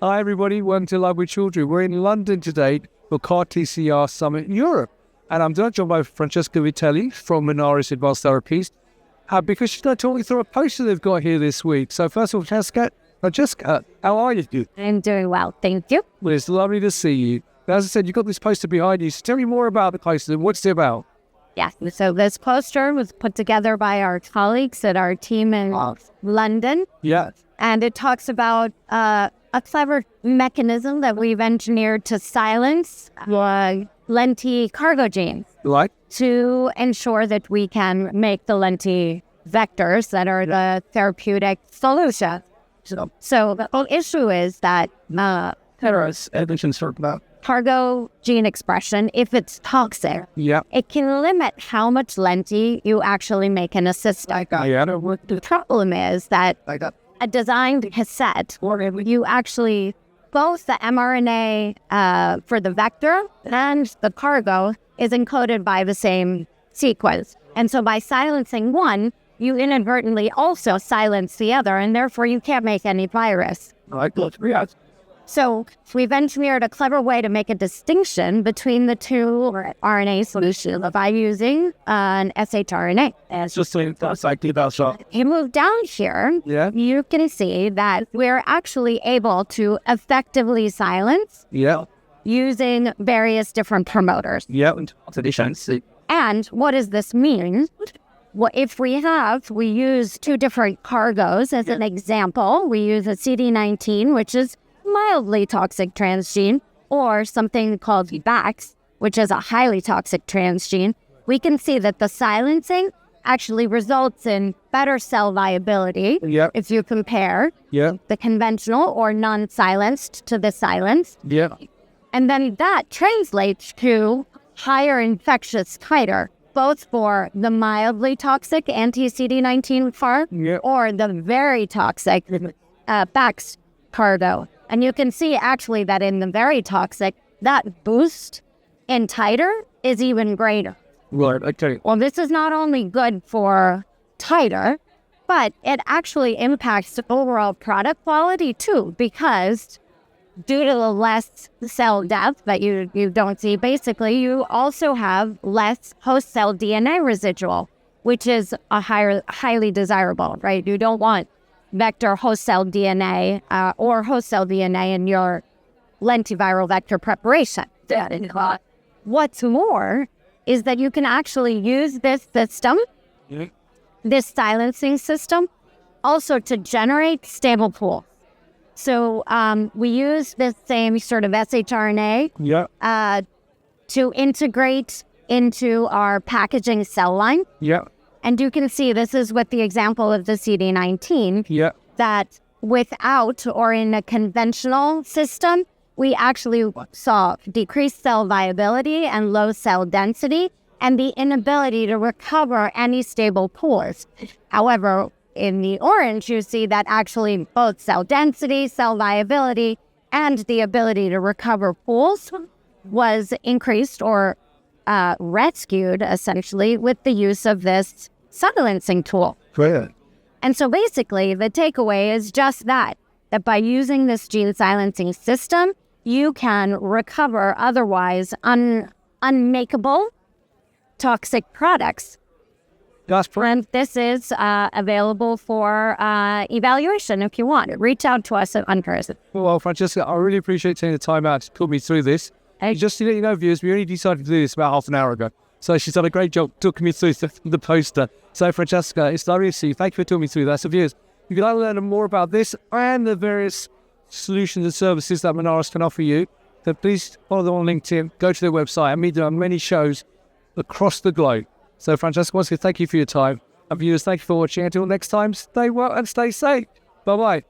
Hi everybody, welcome to Love with Children. We're in London today for CAR-TCR Summit in Europe. And I'm joined by Francesca Vitelli from Minaris Advanced Therapies because she's going to talk me through a poster they've got here this week. So first of all, Francesca, how are you? I'm doing well, thank you. Well, it's lovely to see you. As I said, you've got this poster behind you. So tell me more about the poster and what's it about? Yes, so this poster was put together by our colleagues at our team in London. Yeah. And it talks about a clever mechanism that we've engineered to silence lenti cargo genes. Right. To ensure that we can make the lenti vectors that are the therapeutic solution. So the whole issue is that cargo gene expression, if it's toxic, it can limit how much lenti you actually make in a system. The problem is that a designed cassette, you actually, both the mRNA for the vector and the cargo is encoded by the same sequence. And so by silencing one, you inadvertently also silence the other, and therefore you can't make any virus. So we've engineered a clever way to make a distinction between the two RNA solutions by using an shRNA. You move down here, you can see that we're actually able to effectively silence using various different promoters. And what does this mean? Well, if we use two different cargos as an example. We use a CD19, which is mildly toxic transgene, or something called VAX, which is a highly toxic transgene. We can see that the silencing actually results in better cell viability if you compare the conventional or non-silenced to the silenced. And then that translates to higher infectious titer, both for the mildly toxic anti-CD19 CAR or the very toxic VAX cargo. And you can see actually that in the very toxic, that boost in titer is even greater. Right, okay. Well, this is not only good for titer, but it actually impacts the overall product quality too, because due to the less cell death that you don't see, basically you also have less host cell DNA residual, which is a highly desirable, right? You don't want vector host cell DNA or host cell DNA in your lentiviral vector preparation. What's more is that you can actually use this system, this silencing system, also to generate stable pools. So we use this same sort of shRNA to integrate into our packaging cell line. And you can see this is with the example of the CD19, that without or in a conventional system, we actually saw decreased cell viability and low cell density and the inability to recover any stable pools. However, in the orange, you see that actually both cell density, cell viability, and the ability to recover pools was increased or rescued, essentially, with the use of this silencing tool. Great. And so basically, the takeaway is just that by using this gene silencing system, you can recover otherwise unmakeable toxic products. And this is available for evaluation if you want. Reach out to us at Unpers. Well, Francesca, I really appreciate taking the time out to talk me through this. Just to let you know, viewers, we only decided to do this about half an hour ago. So she's done a great job talking me through the poster. So, Francesca, it's lovely to see you. Thank you for talking me through that. So, viewers, you can learn more about this and the various solutions and services that Minaris can offer you. So please follow them on LinkedIn, go to their website, and meet them on many shows across the globe. So, Francesca, once again, thank you for your time. And viewers, thank you for watching. Until next time, stay well and stay safe. Bye-bye.